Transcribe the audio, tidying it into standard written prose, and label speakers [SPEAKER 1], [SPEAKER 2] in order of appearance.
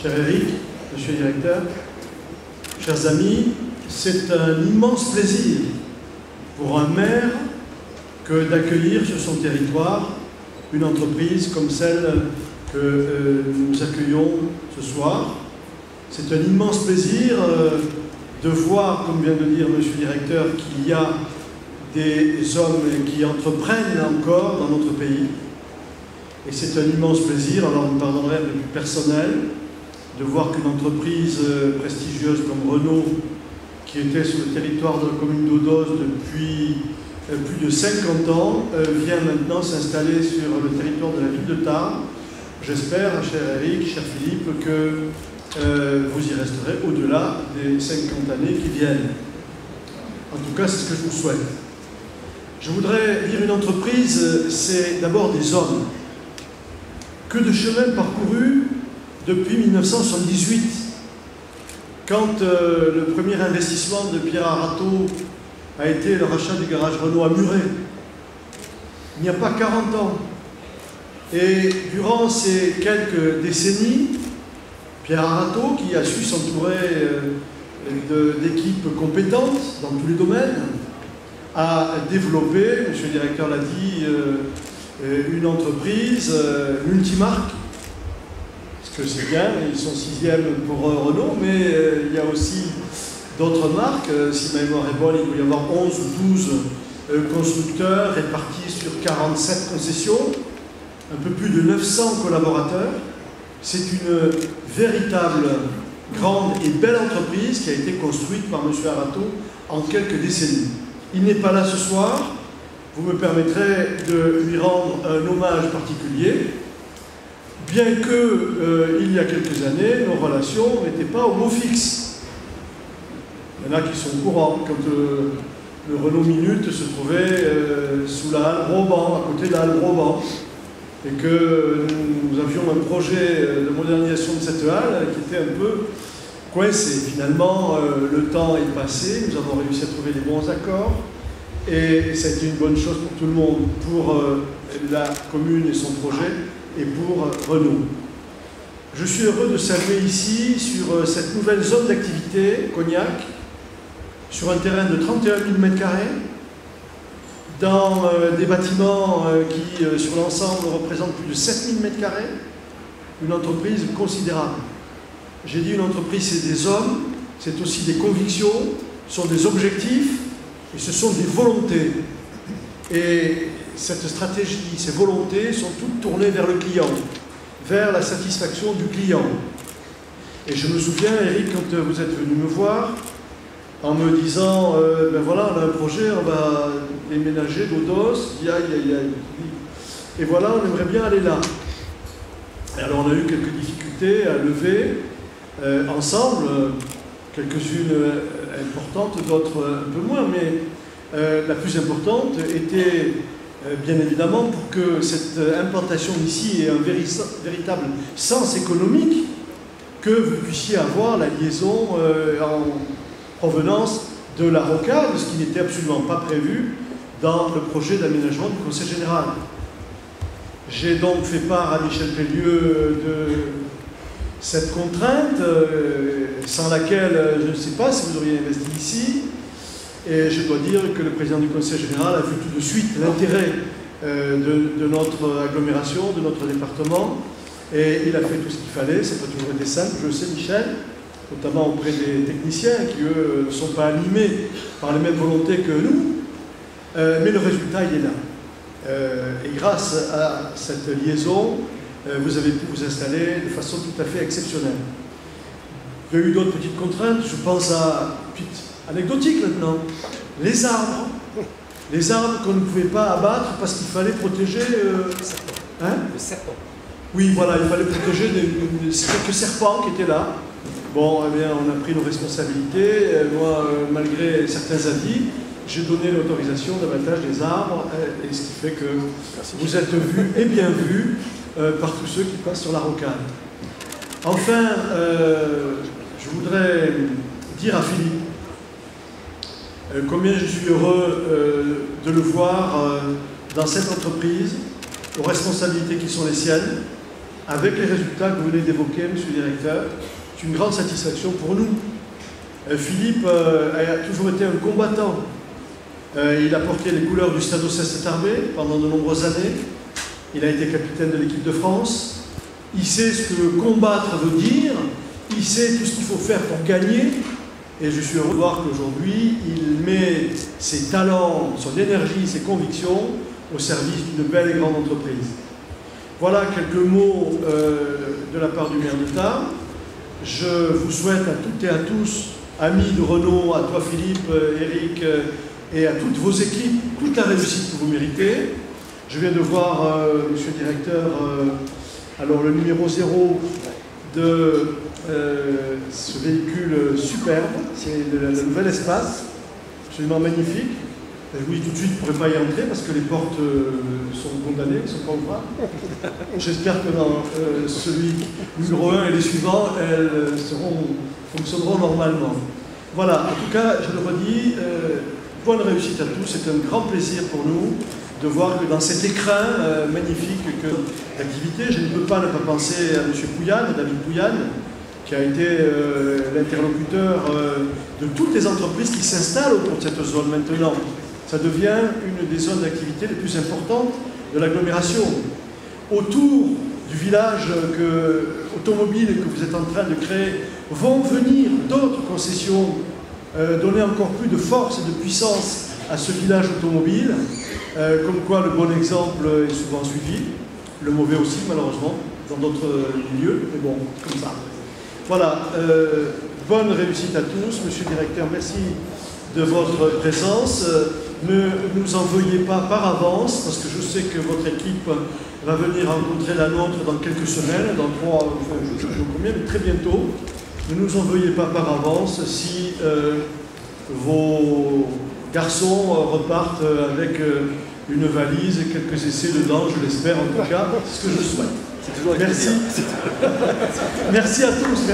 [SPEAKER 1] Cher Eric, monsieur le directeur, chers amis, c'est un immense plaisir pour un maire que d'accueillir sur son territoire une entreprise comme celle que nous accueillons ce soir. C'est un immense plaisir de voir, comme vient de dire monsieur le directeur, qu'il y a des hommes qui entreprennent encore dans notre pays. Et c'est un immense plaisir, alors vous me pardonnerez le plus personnel, de voir qu'une entreprise prestigieuse comme Renault, qui était sur le territoire de la commune d'Audos depuis plus de 50 ans, vient maintenant s'installer sur le territoire de la ville de Tarbes. J'espère, cher Eric, cher Philippe, que vous y resterez au-delà des 50 années qui viennent. En tout cas, c'est ce que je vous souhaite. Je voudrais dire une entreprise, c'est d'abord des hommes. Que de chemin parcouru depuis 1978, quand le premier investissement de Pierre Arato a été le rachat du garage Renault à Muret. Il n'y a pas 40 ans. Et durant ces quelques décennies, Pierre Arato, qui a su s'entourer d'équipes compétentes dans tous les domaines, a développé, monsieur le directeur l'a dit, une entreprise multimarque. Parce que c'est bien, ils sont 6e pour Renault, mais il y a aussi d'autres marques. Si ma mémoire est bonne, il peut y avoir 11 ou 12 constructeurs répartis sur 47 concessions, un peu plus de 900 collaborateurs. C'est une véritable, grande et belle entreprise qui a été construite par M. Arato en quelques décennies. Il n'est pas là ce soir. Vous me permettrez de lui rendre un hommage particulier, bien que, il y a quelques années, nos relations n'étaient pas au mot fixe. Il y en a qui sont au courant. Quand le Renault Minute se trouvait sous la halle Broban, à côté de la halle Broban, et que nous avions un projet de modernisation de cette halle qui était un peu coincé. Finalement, le temps est passé, nous avons réussi à trouver les bons accords, et ça a été une bonne chose pour tout le monde, pour la commune et son projet, et pour Renault. Je suis heureux de saluer ici, sur cette nouvelle zone d'activité, Cognac, sur un terrain de 31 000 m², dans des bâtiments qui, sur l'ensemble, représentent plus de 7 000 m², une entreprise considérable. J'ai dit une entreprise, c'est des hommes, c'est aussi des convictions, ce sont des objectifs, et ce sont des volontés. Et cette stratégie, ces volontés sont toutes tournées vers le client, vers la satisfaction du client. Et je me souviens, Eric, quand vous êtes venu me voir, en me disant, ben voilà, on a un projet, on va déménager d'Audos, et voilà, on aimerait bien aller là. Et alors on a eu quelques difficultés à lever ensemble, quelques-unes importantes, d'autres un peu moins, mais la plus importante était bien évidemment pour que cette implantation ici ait un véritable sens économique, que vous puissiez avoir la liaison en provenance de la rocade, ce qui n'était absolument pas prévu dans le projet d'aménagement du Conseil général. J'ai donc fait part à Michel Pellieu de cette contrainte, sans laquelle je ne sais pas si vous auriez investi ici. Et je dois dire que le président du Conseil général a vu tout de suite l'intérêt de notre agglomération, de notre département, et il a fait tout ce qu'il fallait. C'est pas toujours été simple, je le sais, Michel, notamment auprès des techniciens qui, eux, ne sont pas animés par les mêmes volontés que nous, mais le résultat, il est là. Et grâce à cette liaison, vous avez pu vous installer de façon tout à fait exceptionnelle. Il y a eu d'autres petites contraintes, je pense à anecdotique maintenant, les arbres. Les arbres qu'on ne pouvait pas abattre parce qu'il fallait protéger... le serpent. Oui, voilà, il fallait protéger quelques serpents qui étaient là. Bon, eh bien, on a pris nos responsabilités. Moi, malgré certains avis, j'ai donné l'autorisation d'abattage des arbres, et ce qui fait que vous êtes vus et bien vus par tous ceux qui passent sur la rocade. Enfin, je voudrais dire à Philippe combien je suis heureux de le voir dans cette entreprise, aux responsabilités qui sont les siennes, avec les résultats que vous venez d'évoquer, Monsieur le Directeur. C'est une grande satisfaction pour nous. Philippe a toujours été un combattant. Il a porté les couleurs du Stade Tarbé pendant de nombreuses années. Il a été capitaine de l'équipe de France. Il sait ce que combattre veut dire. Il sait tout ce qu'il faut faire pour gagner. Et je suis heureux de voir qu'aujourd'hui, il met ses talents, son énergie, ses convictions au service d'une belle et grande entreprise. Voilà quelques mots de la part du maire d'État. Je vous souhaite à toutes et à tous, amis de Renault, à toi Philippe, Eric et à toutes vos équipes, toute la réussite que vous méritez. Je viens de voir, monsieur le directeur, alors le numéro 0 de ce véhicule superbe, c'est le nouvel espace, absolument magnifique. Je vous dis tout de suite, vous ne pourrez pas y entrer parce que les portes sont condamnées, ne sont pas ouvrables. J'espère que dans celui numéro 1 et les suivants, elles fonctionneront normalement. Voilà, en tout cas, je le redis, bonne réussite à tous. C'est un grand plaisir pour nous de voir que dans cet écrin magnifique d'activité, je ne peux pas ne pas penser à M. Pouyanne, David Pouyanne, qui a été l'interlocuteur de toutes les entreprises qui s'installent autour de cette zone maintenant. Ça devient une des zones d'activité les plus importantes de l'agglomération. Autour du village automobile que vous êtes en train de créer, vont venir d'autres concessions, donner encore plus de force et de puissance à ce village automobile, comme quoi le bon exemple est souvent suivi, le mauvais aussi malheureusement, dans d'autres milieux, mais bon, comme ça. Voilà, bonne réussite à tous. Monsieur le directeur, merci de votre présence. Ne nous en veuillez pas par avance, parce que je sais que votre équipe va venir rencontrer la nôtre dans quelques semaines, dans 3, enfin, je ne sais pas combien, mais très bientôt. Ne nous en veuillez pas par avance si vos garçons repartent avec une valise et quelques essais dedans, je l'espère en tout cas, c'est ce que je souhaite. Merci. Merci à tous.